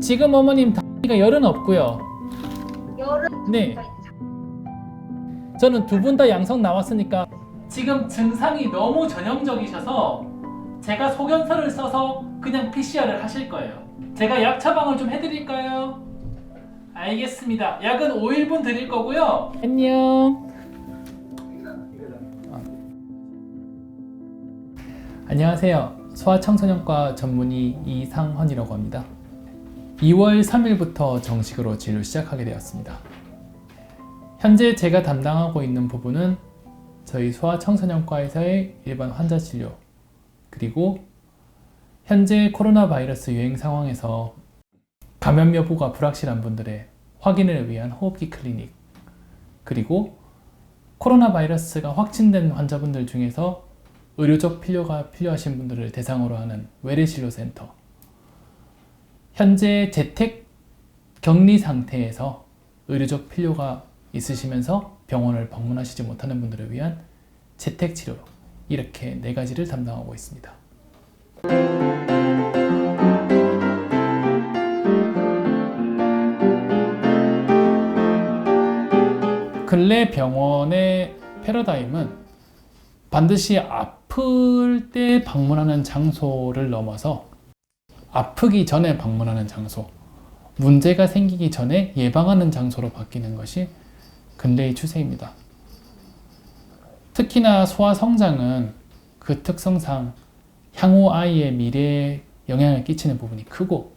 지금 어머님 다리가 열은 없고요. 열은 네. 저는 두 분 다 양성 나왔으니까 지금 증상이 너무 전형적이셔서 제가 소견서를 써서 그냥 PCR을 하실 거예요. 제가 약 처방을 좀 해드릴까요? 알겠습니다. 약은 5일분 드릴 거고요. 안녕. 안녕하세요. 소아청소년과 전문의 이상헌이라고 합니다. 2월 3일부터 정식으로 진료 시작하게 되었습니다. 현재 제가 담당하고 있는 부분은 저희 소아청소년과에서의 일반 환자 진료, 그리고 현재 코로나 바이러스 유행 상황에서 감염 여부가 불확실한 분들의 확인을 위한 호흡기 클리닉, 그리고 코로나 바이러스가 확진된 환자분들 중에서 의료적 필요가 필요하신 분들을 대상으로 하는 외래진료센터, 현재 재택 격리 상태에서 의료적 필요가 있으시면서 병원을 방문하시지 못하는 분들을 위한 재택치료, 이렇게 4가지를 담당하고 있습니다. 근래 병원의 패러다임은 반드시 아플 때 방문하는 장소를 넘어서 아프기 전에 방문하는 장소, 문제가 생기기 전에 예방하는 장소로 바뀌는 것이 근래의 추세입니다. 특히나 소아 성장은 그 특성상 향후 아이의 미래에 영향을 끼치는 부분이 크고,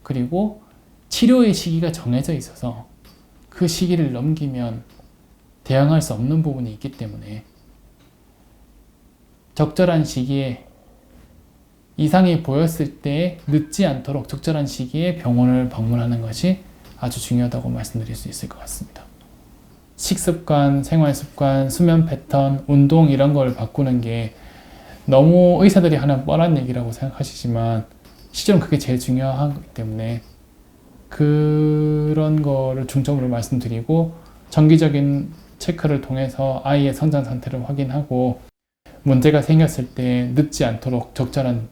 그리고 치료의 시기가 정해져 있어서 그 시기를 넘기면 대응할 수 없는 부분이 있기 때문에 적절한 시기에 이상이 보였을 때 늦지 않도록 적절한 시기에 병원을 방문하는 것이 아주 중요하다고 말씀드릴 수 있을 것 같습니다. 식습관, 생활습관, 수면 패턴, 운동 이런 걸 바꾸는 게 너무 의사들이 하는 뻔한 얘기라고 생각하시지만 실제로 그게 제일 중요하기 때문에 그런 거를 중점으로 말씀드리고, 정기적인 체크를 통해서 아이의 성장 상태를 확인하고 문제가 생겼을 때 늦지 않도록 적절한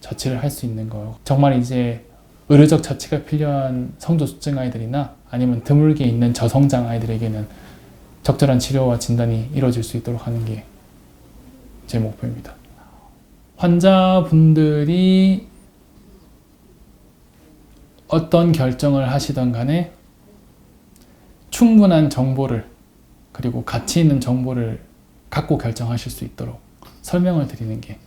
처치를 할 수 있는 거, 정말 이제 의료적 처치가 필요한 성조수증 아이들이나 아니면 드물게 있는 저성장 아이들에게는 적절한 치료와 진단이 이루어질 수 있도록 하는 게 제 목표입니다. 환자분들이 어떤 결정을 하시던 간에 충분한 정보를, 그리고 가치 있는 정보를 갖고 결정하실 수 있도록 설명을 드리는 게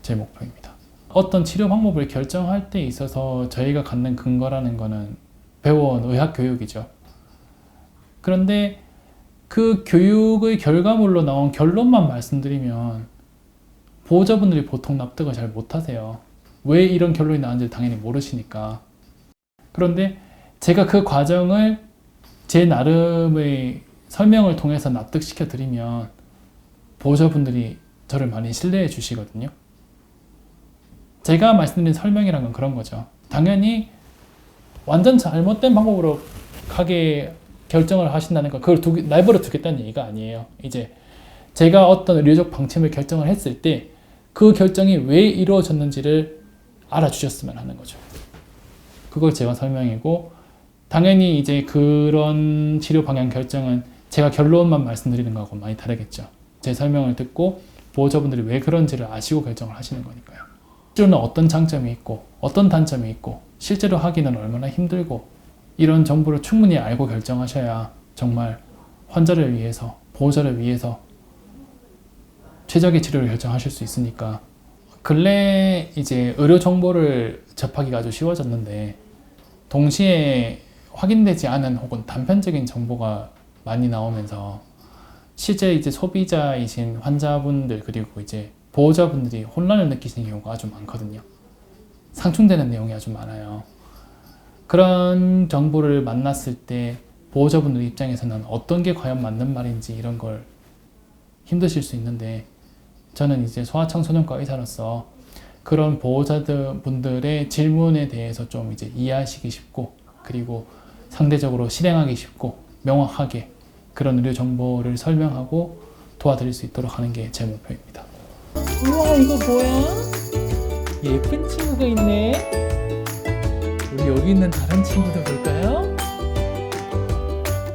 제 목표입니다. 어떤 치료 방법을 결정할 때 있어서 저희가 갖는 근거라는 거는 배워온 의학 교육이죠. 그런데 그 교육의 결과물로 나온 결론만 말씀드리면 보호자분들이 보통 납득을 잘 못하세요. 왜 이런 결론이 나왔는지 당연히 모르시니까. 그런데 제가 그 과정을 제 나름의 설명을 통해서 납득시켜 드리면 보호자분들이 저를 많이 신뢰해 주시거든요. 제가 말씀드린 설명이란 건 그런 거죠. 당연히 완전 잘못된 방법으로 가게 결정을 하신다는 거, 그걸 내버려 두겠다는 얘기가 아니에요. 이제 제가 어떤 의료적 방침을 결정을 했을 때 그 결정이 왜 이루어졌는지를 알아주셨으면 하는 거죠. 그걸 제가 설명이고, 당연히 이제 그런 치료 방향 결정은 제가 결론만 말씀드리는 거하고 많이 다르겠죠. 제 설명을 듣고 보호자분들이 왜 그런지를 아시고 결정을 하시는 거니까요. 치료는 어떤 장점이 있고 어떤 단점이 있고 실제로 하기는 얼마나 힘들고, 이런 정보를 충분히 알고 결정하셔야 정말 환자를 위해서, 보호자를 위해서 최적의 치료를 결정하실 수 있으니까. 근래 이제 의료 정보를 접하기가 아주 쉬워졌는데, 동시에 확인되지 않은 혹은 단편적인 정보가 많이 나오면서 실제 이제 소비자이신 환자분들, 그리고 이제 보호자분들이 혼란을 느끼시는 경우가 아주 많거든요. 상충되는 내용이 아주 많아요. 그런 정보를 만났을 때 보호자분들 입장에서는 어떤 게 과연 맞는 말인지 이런 걸 힘드실 수 있는데, 저는 이제 소아청소년과 의사로서 그런 보호자분들의 질문에 대해서 좀 이제 이해하시기 쉽고, 그리고 상대적으로 실행하기 쉽고 명확하게 그런 의료 정보를 설명하고 도와드릴 수 있도록 하는 게 제 목표입니다. 우와, 이거 뭐야? 예쁜 친구가 있네. 우리 여기 있는 다른 친구들 볼까요?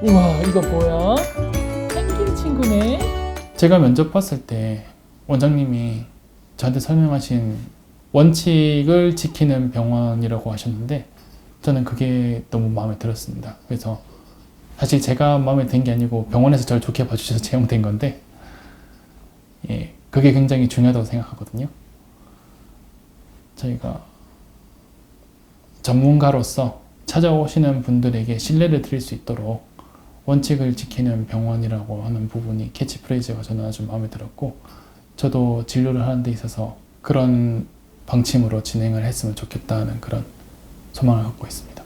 우와, 이거 뭐야? 펭귄 친구네. 제가 면접 봤을 때 원장님이 저한테 설명하신 원칙을 지키는 병원이라고 하셨는데 저는 그게 너무 마음에 들었습니다. 그래서 사실 제가 마음에 든 게 아니고 병원에서 저를 좋게 봐주셔서 채용된 건데 예, 그게 굉장히 중요하다고 생각하거든요. 저희가 전문가로서 찾아오시는 분들에게 신뢰를 드릴 수 있도록 원칙을 지키는 병원이라고 하는 부분이 캐치프레이즈가 저는 아주 마음에 들었고 저도 진료를 하는 데 있어서 그런 방침으로 진행을 했으면 좋겠다는 그런 소망을 갖고 있습니다.